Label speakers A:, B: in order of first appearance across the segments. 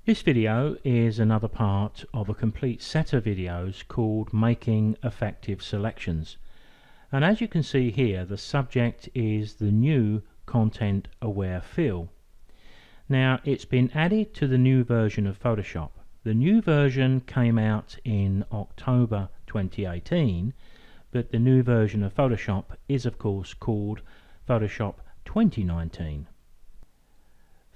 A: This video is another part of a complete set of videos called Making Effective Selections. And as you can see here, the subject is the new Content Aware fill. Now, it's been added to the new version of Photoshop. The new version came out in October 2018, but the new version of Photoshop is of course called Photoshop 2019.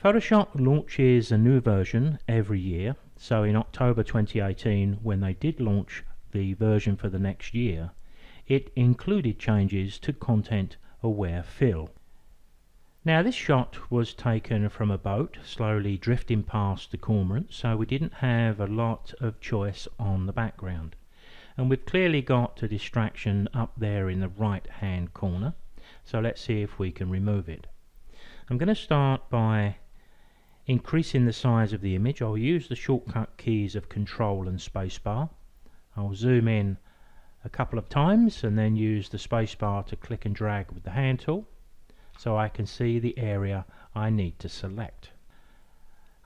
A: Photoshop launches a new version every year, so in October 2018, when they did launch the version for the next year, it included changes to Content Aware fill. Now, this shot was taken from a boat slowly drifting past the cormorant, so we didn't have a lot of choice on the background. And we've clearly got a distraction up there in the right hand corner, so let's see if we can remove it. I'm going to start by increasing the size of the image. I'll use the shortcut keys of Control and Spacebar. I'll zoom in a couple of times and then use the spacebar to click and drag with the hand tool so I can see the area I need to select.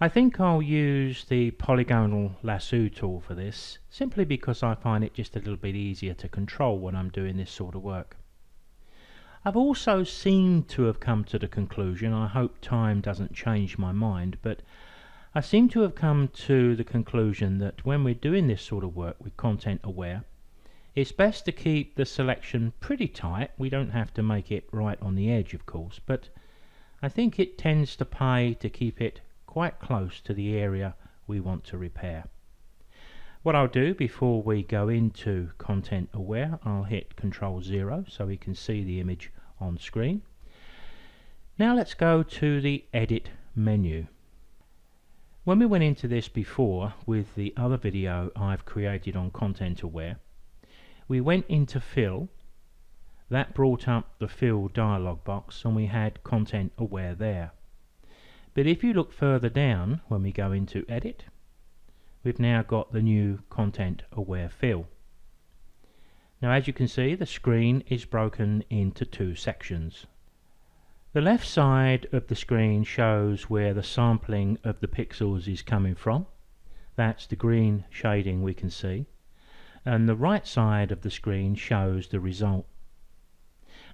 A: I think I'll use the Polygonal Lasso tool for this, simply because I find it just a little bit easier to control when I'm doing this sort of work. I've also seemed to have come to the conclusion, I hope time doesn't change my mind, but I seem to have come to the conclusion that when we're doing this sort of work with Content Aware, it's best to keep the selection pretty tight. We don't have to make it right on the edge, of course, but I think it tends to pay to keep it quite close to the area we want to repair. What I'll do before we go into Content Aware, I'll hit Control 0 so we can see the image on screen. Now let's go to the Edit menu. When we went into this before with the other video I've created on Content Aware, we went into Fill. That brought up the Fill dialog box and we had Content Aware there. But if you look further down when we go into Edit, we've now got the new Content Aware fill. Now, as you can see, the screen is broken into two sections. The left side of the screen shows where the sampling of the pixels is coming from. That's the green shading we can see. And the right side of the screen shows the result.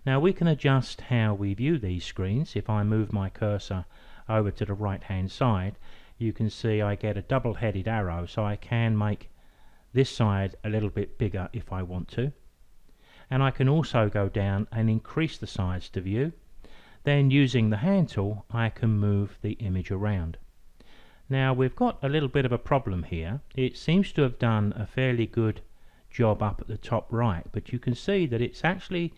A: Now, we can adjust how we view these screens. If I move my cursor over to the right hand side, you can see I get a double-headed arrow, so I can make this side a little bit bigger if I want to. And I can also go down and increase the size to view. Then using the hand tool, I can move the image around. Now, we've got a little bit of a problem here. It seems to have done a fairly good job up at the top right, but you can see that it's actually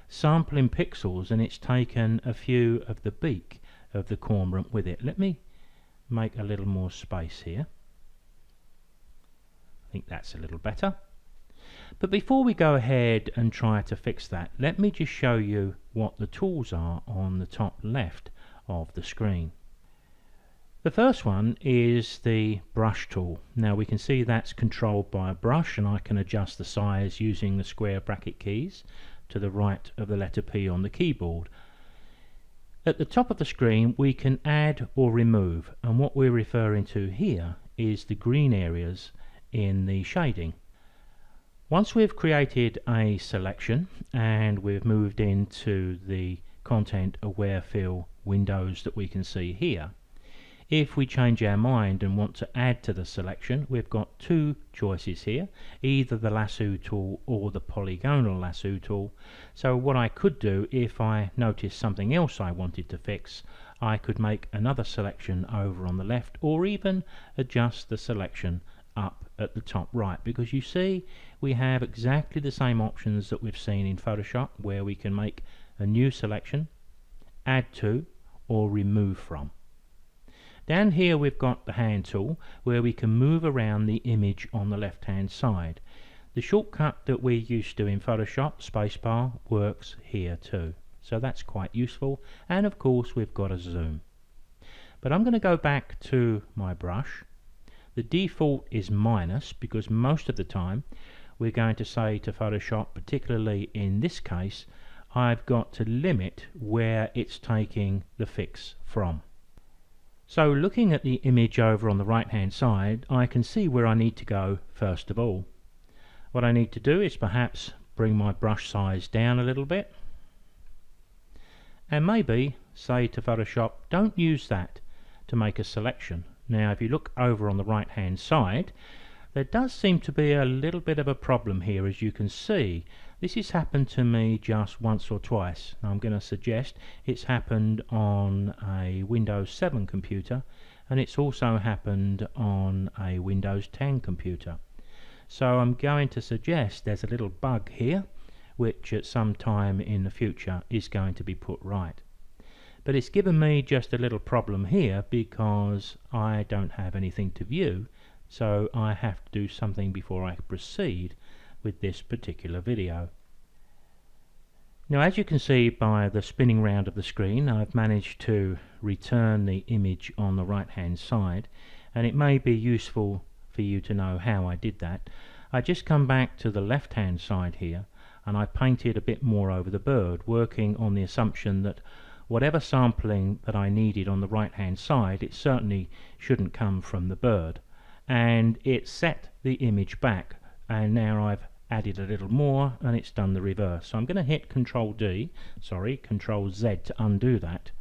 A: sampling pixels and it's taken a few of the beak of the cormorant with it. Let me make a little more space here. I think that's a little better. But before we go ahead and try to fix that, let me just show you what the tools are on the top left of the screen. The first one is the brush tool. Now we can see that's controlled by a brush, and I can adjust the size using the square bracket keys to the right of the letter P on the keyboard. At the top of the screen we can add or remove, and what we're referring to here is the green areas in the shading. Once we've created a selection and we've moved into the Content Aware fill windows that we can see here, if we change our mind and want to add to the selection, we've got two choices here, either the Lasso tool or the Polygonal Lasso tool. So what I could do, if I noticed something else I wanted to fix, I could make another selection over on the left, or even adjust the selection up at the top right, because you see we have exactly the same options that we've seen in Photoshop, where we can make a new selection, add to, or remove from. Down here we've got the hand tool where we can move around the image on the left hand side. The shortcut that we're used to in Photoshop, spacebar, works here too, so that's quite useful. And of course we've got a zoom. But I'm going to go back to my brush. The default is minus because most of the time we're going to say to Photoshop, particularly in this case, I've got to limit where it's taking the fix from. So looking at the image over on the right hand side, I can see where I need to go first of all. What I need to do is perhaps bring my brush size down a little bit, and maybe say to Photoshop, don't use that to make a selection. Now if you look over on the right hand side, there does seem to be a little bit of a problem here. As you can see, this has happened to me just once or twice. I'm going to suggest it's happened on a Windows 7 computer, and it's also happened on a Windows 10 computer. So I'm going to suggest there's a little bug here which at some time in the future is going to be put right. But it's given me just a little problem here because I don't have anything to view, so I have to do something before I proceed with this particular video. Now as you can see by the spinning round of the screen, I've managed to return the image on the right hand side, and it may be useful for you to know how I did that. I just come back to the left hand side here and I painted a bit more over the bird, working on the assumption that whatever sampling that I needed on the right hand side, it certainly shouldn't come from the bird. And it set the image back, and now I've added a little more and it's done the reverse. So I'm going to hit Control Z to undo that,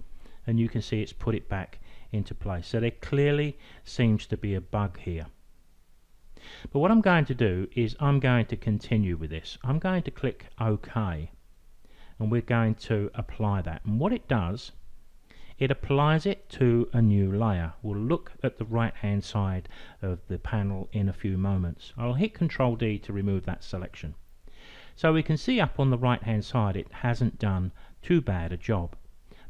A: and you can see it's put it back into place. So there clearly seems to be a bug here. But what I'm going to do is I'm going to continue with this. I'm going to click OK, and we're going to apply that. And what it does, it applies it to a new layer. We'll look at the right hand side of the panel in a few moments. I'll hit Control D to remove that selection. So we can see up on the right hand side it hasn't done too bad a job.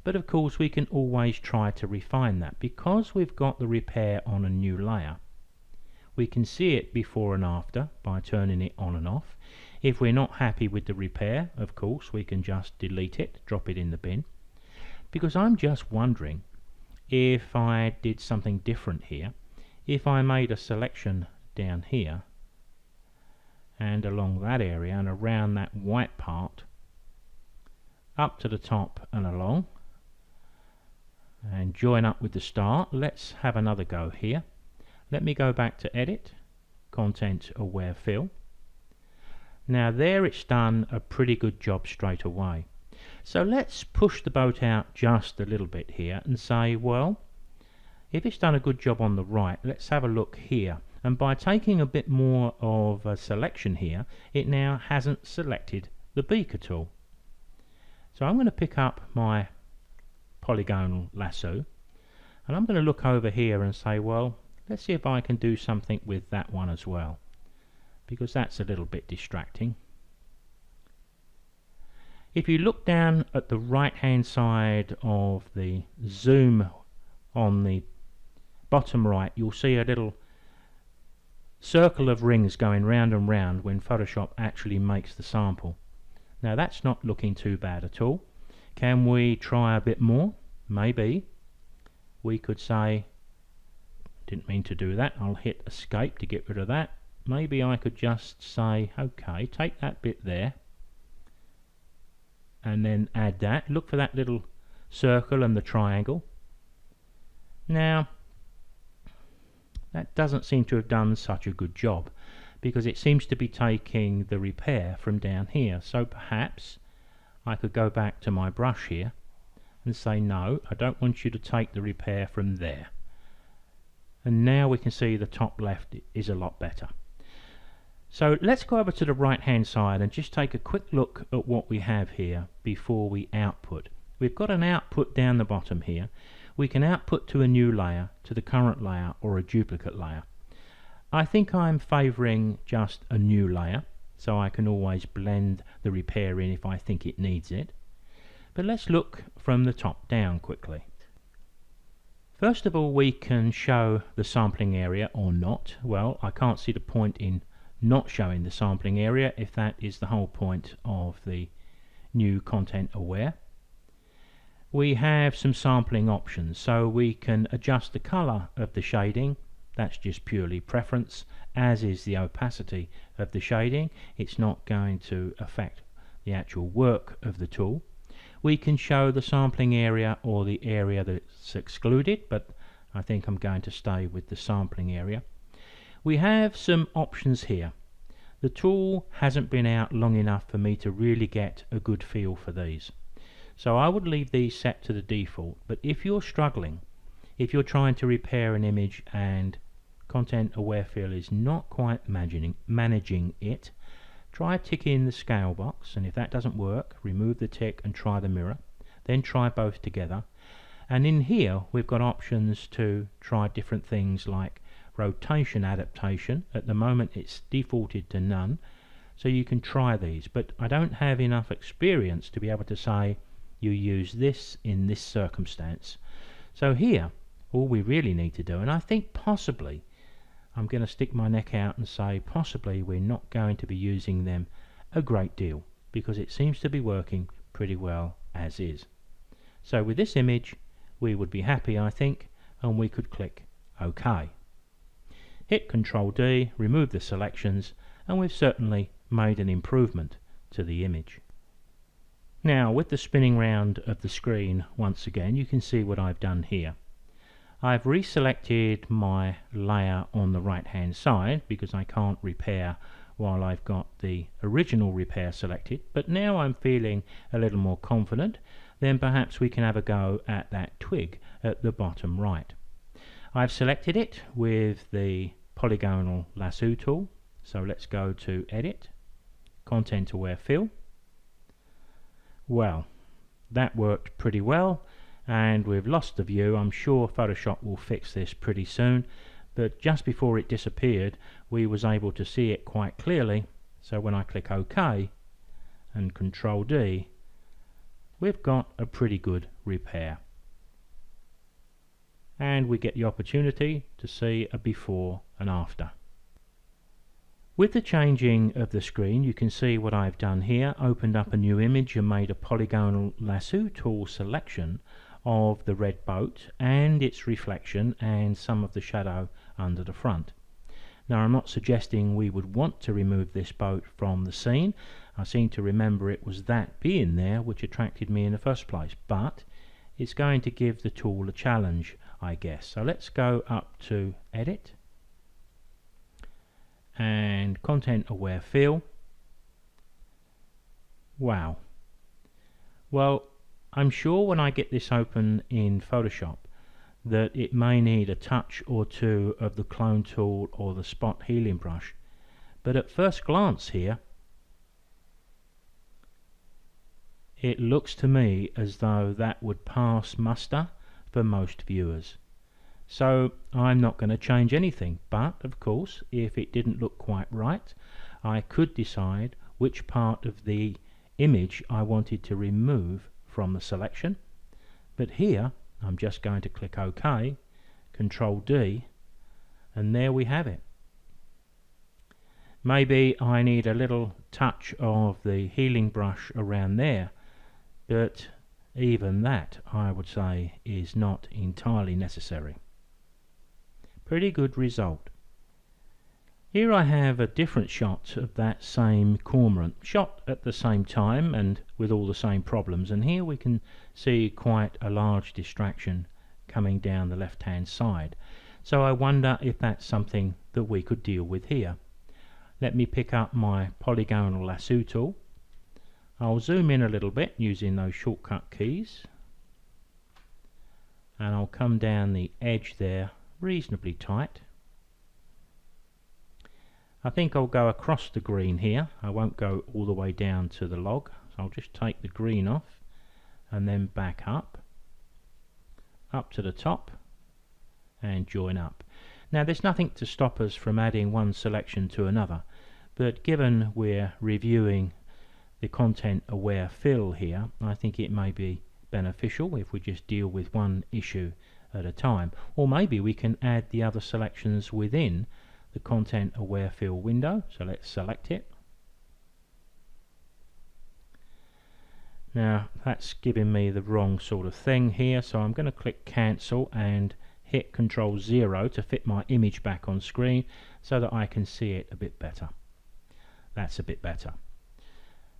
A: But of course we can always try to refine that. Because we've got the repair on a new layer, we can see it before and after by turning it on and off. If we're not happy with the repair, of course we can just delete it, drop it in the bin. Because I'm just wondering if I did something different here, if I made a selection down here and along that area and around that white part up to the top and along and join up with the start. Let's have another go here. Let me go back to Edit, Content Aware Fill. Now there it's done a pretty good job straight away. So let's push the boat out just a little bit here and say, well, if it's done a good job on the right, let's have a look here. And by taking a bit more of a selection here, it now hasn't selected the beak at all. So I'm going to pick up my Polygonal Lasso, and I'm going to look over here and say, well, let's see if I can do something with that one as well, because that's a little bit distracting. If you look down at the right hand side of the zoom on the bottom right, you'll see a little circle of rings going round and round when Photoshop actually makes the sample. Now that's not looking too bad at all. Can we try a bit more? Maybe. We could say, didn't mean to do that, I'll hit Escape to get rid of that. Maybe I could just say, okay, take that bit there and then add that. Look for that little circle and the triangle. Now that doesn't seem to have done such a good job, because it seems to be taking the repair from down here. So perhaps I could go back to my brush here and say, no, I don't want you to take the repair from there. And now we can see the top left is a lot better. So let's go over to the right hand side and just take a quick look at what we have here before we output. We've got an output down the bottom here. We can output to a new layer, to the current layer, or a duplicate layer. I think I'm favouring just a new layer, so I can always blend the repair in if I think it needs it. But let's look from the top down quickly. First of all, we can show the sampling area or not. Well, I can't see the point in not showing the sampling area if that is the whole point of the new content aware. We have some sampling options, so we can adjust the color of the shading. That's just purely preference, as is the opacity of the shading. It's not going to affect the actual work of the tool. We can show the sampling area or the area that's excluded, but I think I'm going to stay with the sampling area. We have some options here. The tool hasn't been out long enough for me to really get a good feel for these. So I would leave these set to the default, but if you're struggling, if you're trying to repair an image and Content Aware Fill is not quite managing it, try ticking the scale box, and if that doesn't work, remove the tick and try the mirror. Then try both together. And in here we've got options to try different things like rotation adaptation. At the moment it's defaulted to none, so you can try these, but I don't have enough experience to be able to say you use this in this circumstance. So here all we really need to do, and I think possibly I'm going to stick my neck out and say possibly we're not going to be using them a great deal, because it seems to be working pretty well as is. So with this image we would be happy, I think, and we could click OK. Hit Ctrl D, remove the selections, and we've certainly made an improvement to the image. Now with the spinning round of the screen once again, you can see what I've done here. I've reselected my layer on the right hand side because I can't repair while I've got the original repair selected, but now I'm feeling a little more confident. Then perhaps we can have a go at that twig at the bottom right. I've selected it with the Polygonal Lasso tool, so let's go to Edit, Content Aware Fill. Well, that worked pretty well, and we've lost the view. I'm sure Photoshop will fix this pretty soon, but just before it disappeared we was able to see it quite clearly. So when I click OK and Ctrl D, we've got a pretty good repair, and we get the opportunity to see a before and after. With the changing of the screen, you can see what I've done here. Opened up a new image and made a Polygonal Lasso tool selection of the red boat and its reflection and some of the shadow under the front. Now I'm not suggesting we would want to remove this boat from the scene. I seem to remember it was that being there which attracted me in the first place, but it's going to give the tool a challenge, I guess. So let's go up to Edit and Content Aware Fill. Wow. Well, I'm sure when I get this open in Photoshop that it may need a touch or two of the clone tool or the spot healing brush, but at first glance here it looks to me as though that would pass muster for most viewers. So I'm not going to change anything, but of course if it didn't look quite right I could decide which part of the image I wanted to remove from the selection. But here I'm just going to click OK, Ctrl D, and there we have it. Maybe I need a little touch of the healing brush around there, but even that I would say is not entirely necessary. Pretty good result. Here I have a different shot of that same cormorant, shot at the same time and with all the same problems, and here we can see quite a large distraction coming down the left hand side. So I wonder if that's something that we could deal with here. Let me pick up my Polygonal Lasso tool. I'll zoom in a little bit using those shortcut keys, and I'll come down the edge there reasonably tight. I think I'll go across the green here. I won't go all the way down to the log, so I'll just take the green off and then back up to the top and join up. Now there's nothing to stop us from adding one selection to another, but given we're reviewing the Content Aware Fill here, I think it may be beneficial if we just deal with one issue at a time, or maybe we can add the other selections within the Content Aware Fill window. So let's select it. Now that's giving me the wrong sort of thing here, so I'm going to click cancel and hit Ctrl 0 to fit my image back on screen so that I can see it a bit better. That's a bit better.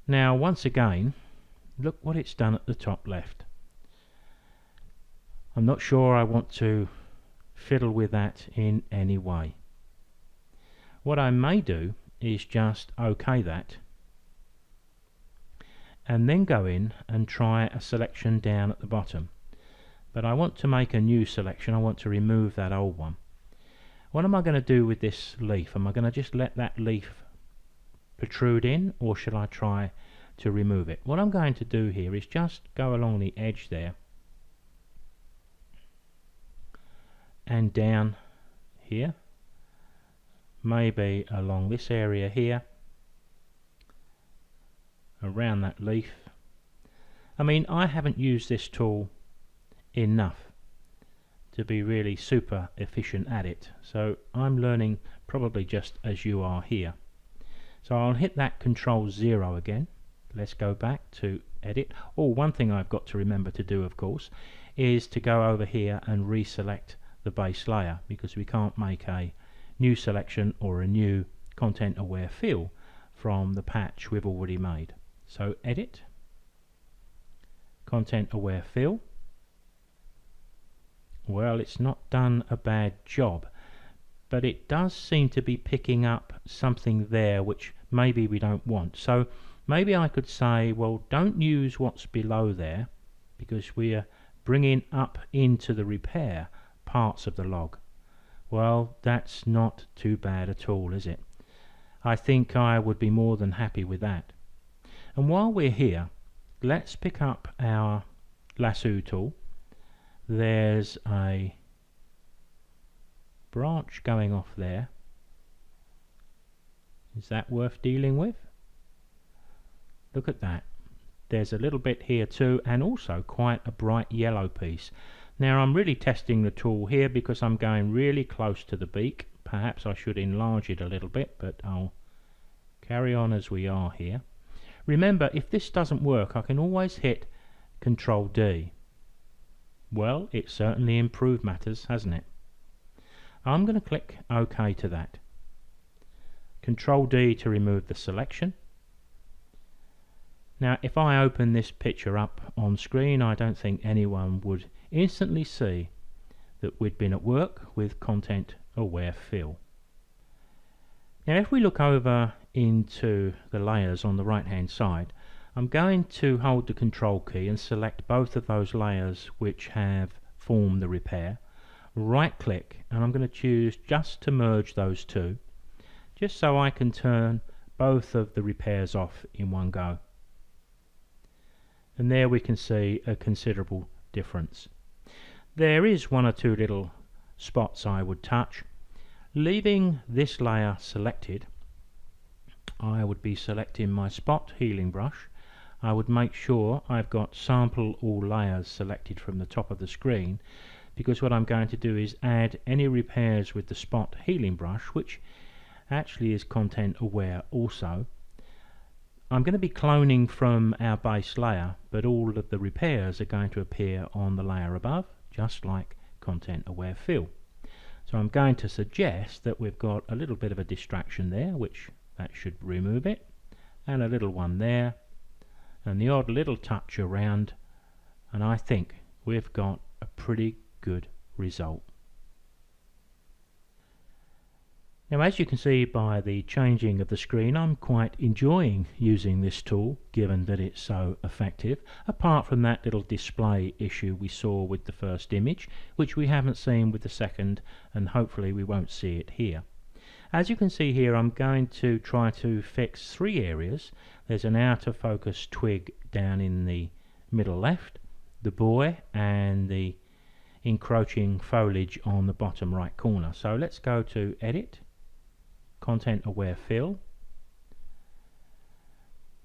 A: Now once again, look what it's done at the top left. I'm not sure I want to fiddle with that in any way. What I may do is just OK that, and then go in and try a selection down at the bottom. But I want to make a new selection. I want to remove that old one. What am I going to do with this leaf? Am I going to just let that leaf protrude in, or should I try to remove it? What I'm going to do here is just go along the edge there and down here, maybe along this area here, around that leaf. I mean, I haven't used this tool enough to be really super efficient at it, so I'm learning probably just as you are here. So I'll hit that Control 0 again. Let's go back to edit. Oh, one thing I've got to remember to do, of course, is to go over here and reselect the base layer, because we can't make a new selection or a new content aware fill from the patch we've already made. So edit, content aware fill. Well, it's not done a bad job, but it does seem to be picking up something there which maybe we don't want. So maybe I could say, well, don't use what's below there, because we are bringing up into the repair parts of the log. Well, that's not too bad at all, is it? I think I would be more than happy with that. And while we're here, let's pick up our Lasso tool. There's a branch going off there. Is that worth dealing with? Look at that. There's a little bit here too, and also quite a bright yellow piece. Now I'm really testing the tool here because I'm going really close to the beak. Perhaps I should enlarge it a little bit, but I'll carry on as we are here. Remember, if this doesn't work, I can always hit Control D. Well, it certainly improved matters, hasn't it? I'm going to click OK to that. Control D to remove the selection. Now, if I open this picture up on screen, I don't think anyone would instantly see that we'd been at work with content aware fill. Now, if we look over into the layers on the right hand side, I'm going to hold the Control key and select both of those layers which have formed the repair. Right click, and I'm going to choose just to merge those two, just so I can turn both of the repairs off in one go. And there we can see a considerable difference. There is one or two little spots I would touch. Leaving this layer selected, I would be selecting my spot healing brush. I would make sure I've got sample all layers selected from the top of the screen, because what I'm going to do is add any repairs with the spot healing brush, which actually is content aware also. I'm going to be cloning from our base layer, but all of the repairs are going to appear on the layer above, just like content aware fill. So I'm going to suggest that we've got a little bit of a distraction there, which that should remove it, and a little one there, and the odd little touch around, and I think we've got a pretty good result. Now, as you can see by the changing of the screen, I'm quite enjoying using this tool, given that it's so effective, apart from that little display issue we saw with the first image, which we haven't seen with the second, and hopefully we won't see it here. As you can see here, I'm going to try to fix three areas. There's an out of focus twig down in the middle left, the buoy, and the encroaching foliage on the bottom right corner. So let's go to Edit, Content Aware Fill.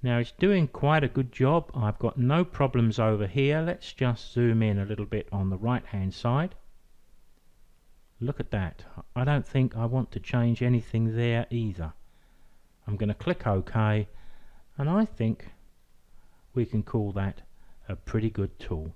A: Now it's doing quite a good job. I've got no problems over here. Let's just zoom in a little bit on the right hand side. Look at that. I don't think I want to change anything there either. I'm going to click OK, and I think we can call that a pretty good tool.